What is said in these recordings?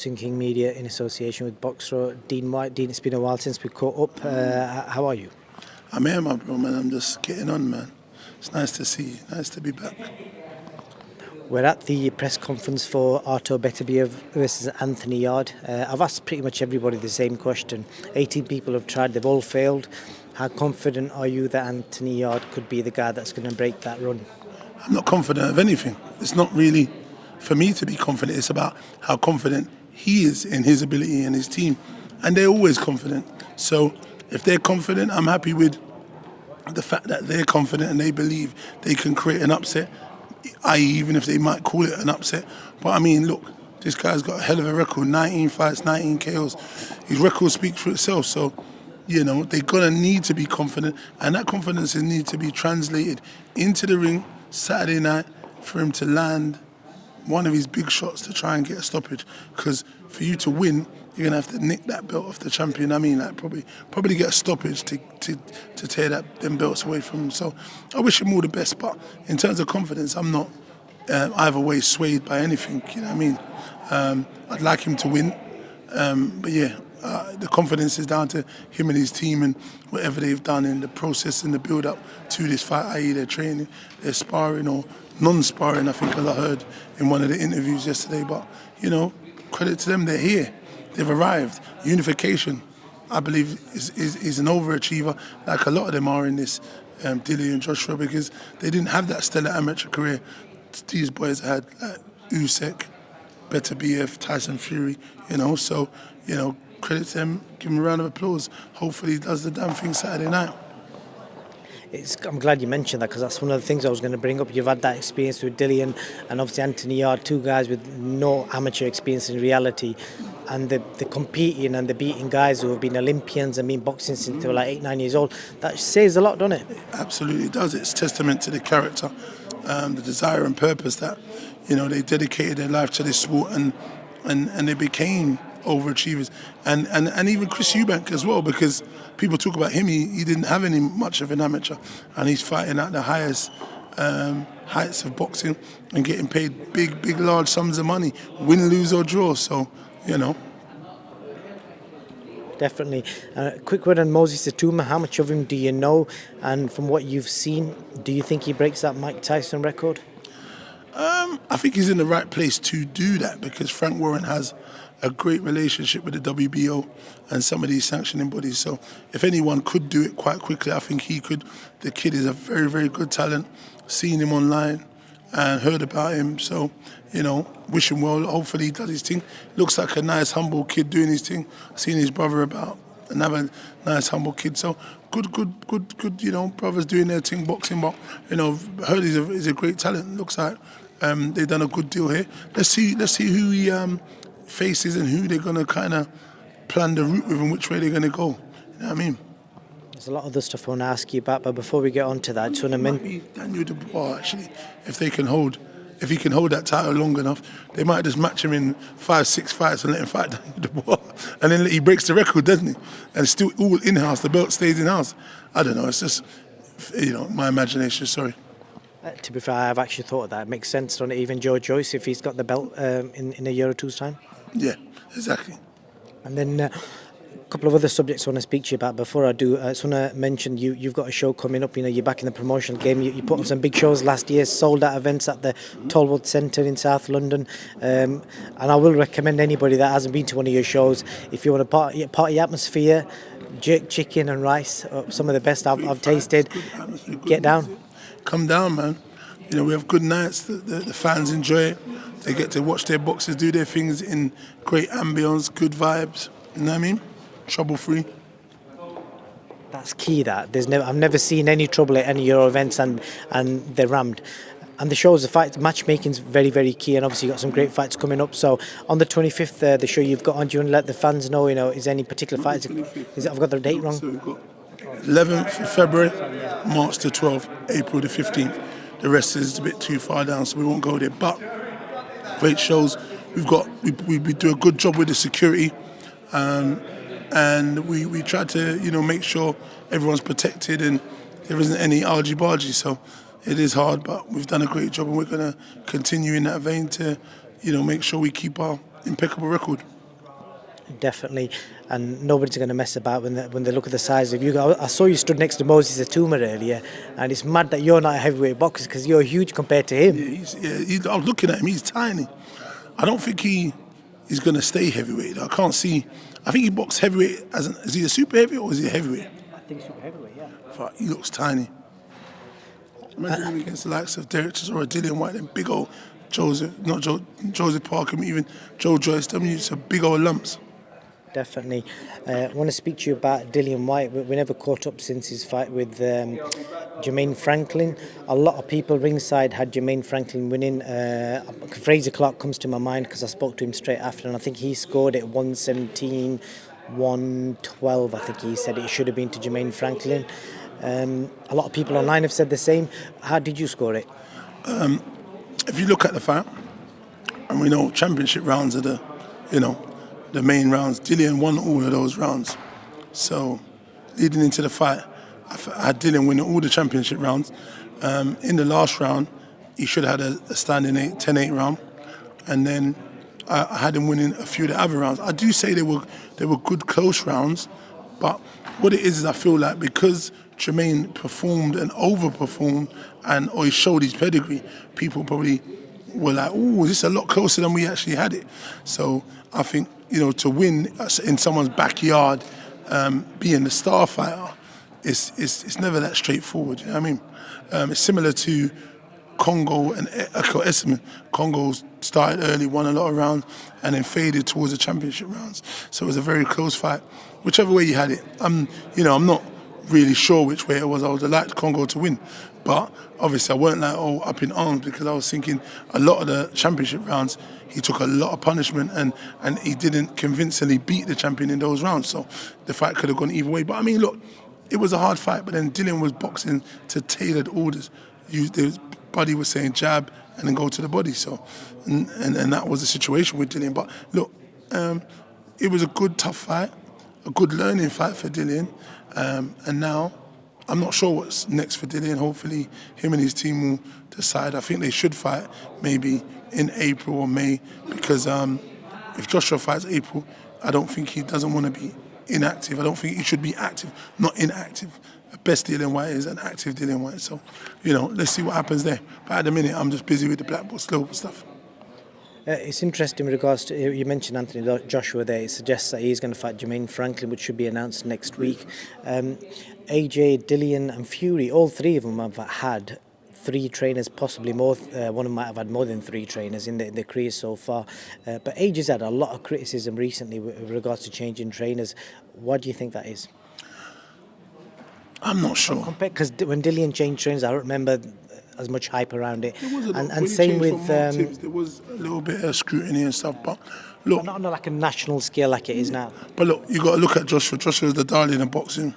Boxing King Media in association with Boxer, Dean Whyte. Dean, it's been a while since we caught up. How are you? I'm here, my bro, man. I'm just getting on, man. It's nice to see you. Nice to be back. We're at the press conference for Artur Beterbiev versus Anthony Yarde. I've asked pretty much everybody the same question. 18 people have tried, they've all failed. How confident are you that Anthony Yarde could be the guy that's going to break that run? I'm not confident of anything. It's not really for me to be confident. It's about how confident he is in his ability and his team. And they're always confident. So if they're confident, I'm happy with the fact that they're confident and they believe they can create an upset, i.e. even if they might call it an upset. But I mean, look, this guy's got a hell of a record, 19 fights, 19 KOs. His record speaks for itself. So, you know, they're going to need to be confident, and that confidence needs to be translated into the ring Saturday night for him to land one of his big shots to try and get a stoppage. Because for you to win, you're gonna have to nick that belt off the champion. I mean, like probably get a stoppage to tear them belts away from him. So I wish him all the best. But in terms of confidence, I'm not either way swayed by anything. You know what I mean? I'd like him to win, but yeah. The confidence is down to him and his team and whatever they've done in the process and the build-up to this fight, i.e. their training, their sparring or non-sparring, I think, as I heard in one of the interviews yesterday. But, you know, credit to them, they're here. They've arrived. Unification, I believe, is an overachiever, like a lot of them are in this, Dilly and Joshua, because they didn't have that stellar amateur career these boys had, like Usyk, Beterbiev, Tyson Fury, you know, so, you know, credit to him, give him a round of applause. Hopefully he does the damn thing Saturday night. I'm glad you mentioned that, because that's one of the things I was going to bring up. You've had that experience with Dillian and obviously Anthony Yarde, two guys with no amateur experience in reality, and the competing and the beating guys who have been Olympians and been boxing since they were like 8-9 years old. That says a lot, doesn't it? It absolutely does. It's testament to the character, the desire and purpose that, you know, they dedicated their life to this sport and they became overachievers, and even Chris Eubank as well, because people talk about him, he didn't have any much of an amateur, and he's fighting at the highest heights of boxing and getting paid big large sums of money, win, lose or draw. So, you know. Definitely. Quick word on Moses Atuma. How much of him do you know, and from what you've seen, do you think he breaks that Mike Tyson record? I think he's in the right place to do that, because Frank Warren has a great relationship with the WBO and some of these sanctioning bodies. So if anyone could do it quite quickly, I think he could. The kid is a very, very good talent. Seen him online and heard about him. So, you know, wish him well. Hopefully he does his thing. Looks like a nice, humble kid doing his thing. Seen his brother about. Another nice, humble kid. So good, you know, brothers doing their thing, boxing. But, you know, heard he's a great talent. Looks like they've done a good deal here. Let's see who he faces and who they're going to kind of plan the route with and which way they're going to go. You know what I mean? There's a lot of other stuff I want to ask you about, but before we get on to that, I just want to mention Daniel Dubois, actually, if he can hold that title long enough, they might just match him in 5-6 fights and let him fight Daniel Dubois, and then he breaks the record, doesn't he? And it's still all in-house. The belt stays in-house. I don't know. It's just, you know, my imagination. Sorry. To be fair, I've actually thought of that. It makes sense, doesn't it? Even Joe Joyce, if he's got the belt in a year or two's time. Yeah, exactly. And then a couple of other subjects I want to speak to you about. Before I do, I just want to mention you've got a show coming up. You know, you're back in the promotional game. You put on some big shows last year, sold out events at the Tollwood Centre in South London. And I will recommend anybody that hasn't been to one of your shows, if you want a party atmosphere, jerk chicken and rice, some of the best I've tasted. Get down. Come down, man. You know, we have good nights. The fans enjoy it. They get to watch their boxers do their things in great ambience, good vibes. You know what I mean? Trouble-free. That's key. I've never seen any trouble at any of your events, and they're rammed. And the shows, the fights, matchmaking's very, very key, and obviously you've got some great fights coming up. So on the 25th, the show you've got on, do you want to let the fans know, you know, is there any particular fights? I've got the date wrong? So we've got 11th of February, March the 12th, April the 15th. The rest is a bit too far down, so we won't go there. But great shows. We do a good job with the security, and we try to, you know, make sure everyone's protected and there isn't any argy-bargy. So it is hard, but we've done a great job, and we're going to continue in that vein to, you know, make sure we keep our impeccable record. Definitely, and nobody's going to mess about when they look at the size of you. I saw you stood next to Moses Atuma earlier, and it's mad that you're not a heavyweight boxer because you're huge compared to him. I was looking at him. He's tiny. I don't think he's going to stay heavyweight. I can't see. I think he boxed heavyweight is he a super heavyweight or is he a heavyweight? I think super heavyweight, yeah. But he looks tiny. Imagine him against the likes of Derek Chisora, Dillian Whyte, and big old Joseph Parker, even Joe Joyce. I mean, it's a big old lumps. Definitely. I want to speak to you about Dillian Whyte. We never caught up since his fight with Jermaine Franklin. A lot of people ringside had Jermaine Franklin winning. Fraser Clark comes to my mind because I spoke to him straight after, and I think he scored it 117, 112. I think he said it should have been to Jermaine Franklin. A lot of people online have said the same. How did you score it? If you look at the fight, and we know championship rounds are the main rounds. Dillian won all of those rounds. So leading into the fight, I had Dillian winning all the championship rounds. In the last round, he should have had a standing 10-8 round. And then I had him winning a few of the other rounds. I do say they were good close rounds, but what it is I feel like because Jermaine performed and overperformed or he showed his pedigree, people probably were like, oh, this is a lot closer than we actually had it. So I think, to win in someone's backyard, being the star fighter, it's never that straightforward. You know what I mean? It's similar to Congo and Eko Esseman. Congo started early, won a lot of rounds, and then faded towards the championship rounds. So it was a very close fight. Whichever way you had it, I'm not really sure which way it was. I would have liked Congo to win, but obviously I weren't up in arms because I was thinking a lot of the championship rounds he took a lot of punishment and he didn't convincingly beat the champion in those rounds. So the fight could have gone either way. But I mean, look, it was a hard fight. But then Dillian was boxing to tailored orders. His buddy was saying jab and then go to the body. So and that was the situation with Dillian. But look, it was a good tough fight, a good learning fight for Dillian, and now I'm not sure what's next for Dillian. Hopefully him and his team will decide. I think they should fight maybe in April or May because if Joshua fights April, I don't think he doesn't want to be inactive. I don't think he should be active, not inactive. The best Dillian Whyte is an active Dillian Whyte. So, let's see what happens there. But at the minute, I'm just busy with the black belt slow stuff. It's interesting in regards to, you mentioned Anthony Joshua there. It suggests that he's going to fight Jermaine Franklin, which should be announced next week. AJ, Dillian and Fury, all three of them have had 3 trainers, possibly more. One of them might have had more than 3 trainers in their career so far. But AJ's had a lot of criticism recently with regards to changing trainers. What do you think that is? I'm not sure. Because when Dillian changed trainers, I don't remember as much hype around it. And same with Tibbs, there was a little bit of scrutiny and stuff. But look, but not on like a national scale like it is now. But look, you got to look at Joshua. Joshua is the darling of boxing,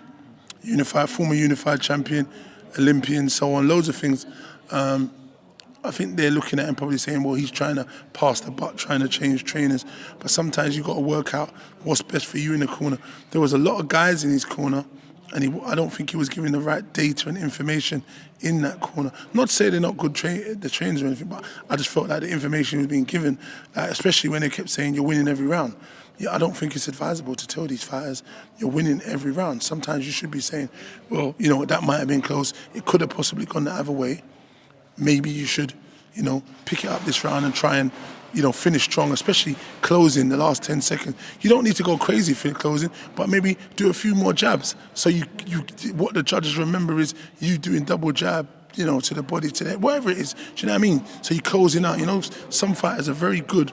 former unified champion, Olympian, so on, loads of things. I think they're looking at him probably saying, well, he's trying to pass the buck, trying to change trainers. But sometimes you've got to work out what's best for you in the corner. There was a lot of guys in his corner, and I don't think he was giving the right data and information in that corner. Not to say they're not good the trainers or anything, but I just felt like the information was being given, especially when they kept saying you're winning every round. Yeah, I don't think it's advisable to tell these fighters you're winning every round. Sometimes you should be saying, well, that might have been close. It could have possibly gone the other way. Maybe you should, pick it up this round and try and, finish strong, especially closing the last 10 seconds. You don't need to go crazy for the closing, but maybe do a few more jabs. So what the judges remember is you doing double jab, to the body, to the head, whatever it is. Do you know what I mean? So you're closing out. Some fighters are very good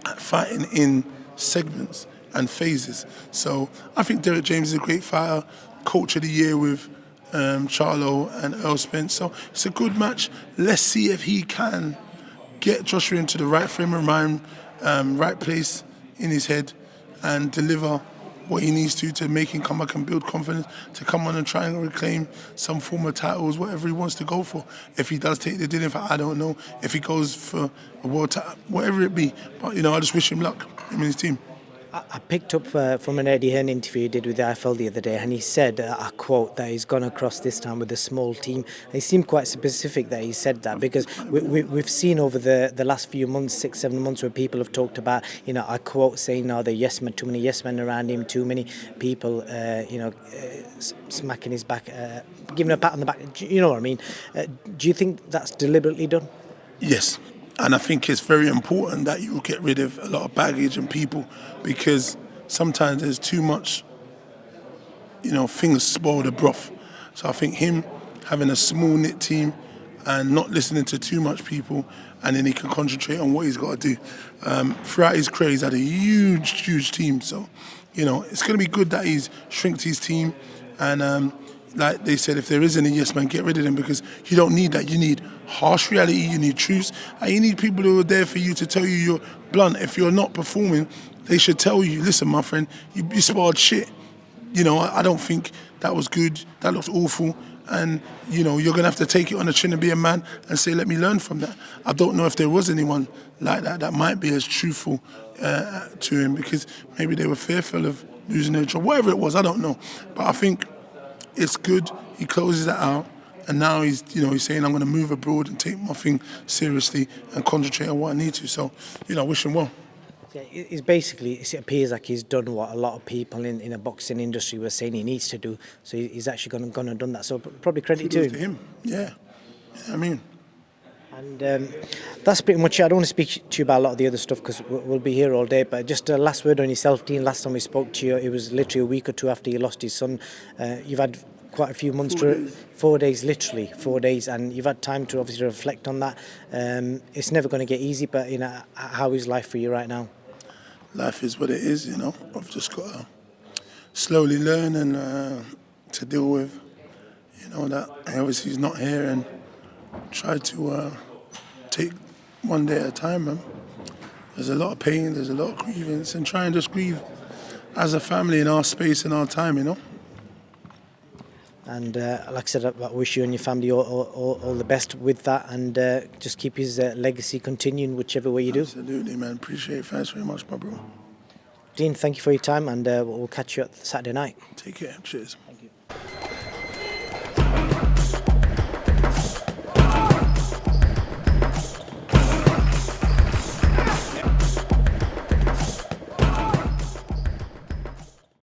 at fighting in segments and phases. So I think Derek James is a great fighter, coach of the year with Charlo and Earl Spence. So it's a good match. Let's see if he can get Joshua into the right frame of mind, right place in his head, and deliver what he needs to make him come back and build confidence, to come on and try and reclaim some form of titles, whatever he wants to go for. If he does take the Dillian fight, I don't know. If he goes for a world title, whatever it be. But, I just wish him luck, him and his team. I picked up from an Eddie Hearn interview he did with the IFL the other day, and he said, I quote, that he's gone across this time with a small team. And he seemed quite specific that he said that, because we've seen over the last few months, 6-7 months, where people have talked about, I quote, saying, no, the yes men, too many yes men around him, too many people, smacking his back, giving a pat on the back. You know what I mean? Do you think that's deliberately done? Yes, and I think it's very important that you get rid of a lot of baggage and people, because sometimes there's too much, things spoil the broth. So I think him having a small knit team and not listening to too much people, and then he can concentrate on what he's got to do. Throughout his career, he's had a huge team. So, it's going to be good that he's shrinked his team, and like they said, if there is any yes man, get rid of them, because you don't need that. You need harsh reality, you need truth, and you need people who are there for you to tell you you're blunt. If you're not performing, they should tell you, listen, my friend, you spoiled shit. I don't think that was good. That looked awful. And, you're going to have to take it on the chin and be a man and say, let me learn from that. I don't know if there was anyone like that might be as truthful to him, because maybe they were fearful of losing their job. Whatever it was, I don't know. But I think it's good. He closes that out. And now he's saying, I'm going to move abroad and take my thing seriously and concentrate on what I need to. So, wish him well. Yeah, it appears like he's done what a lot of people in the boxing industry were saying he needs to do. So he's actually gone and done that. So probably credit to him. Yeah, I mean. And that's pretty much it. I don't want to speak to you about a lot of the other stuff, because we'll be here all day. But just a last word on yourself, Dean. Last time we spoke to you, it was literally a week or two after you lost his son. You've had quite a few months 4 days, literally 4 days, and you've had time to obviously reflect on that. It's never going to get easy, but how is life for you right now? Life is what it is, I've just got to slowly learn and to deal with, that obviously he's not here, and try to take one day at a time. Man. There's a lot of pain, there's a lot of grievance, and try and just grieve as a family in our space and our time, And like I said, I wish you and your family all the best with that, and just keep his legacy continuing whichever way you do. Absolutely, man. Appreciate it. Thanks very much, my bro. Dean, thank you for your time, and we'll catch you at Saturday night. Take care. Cheers.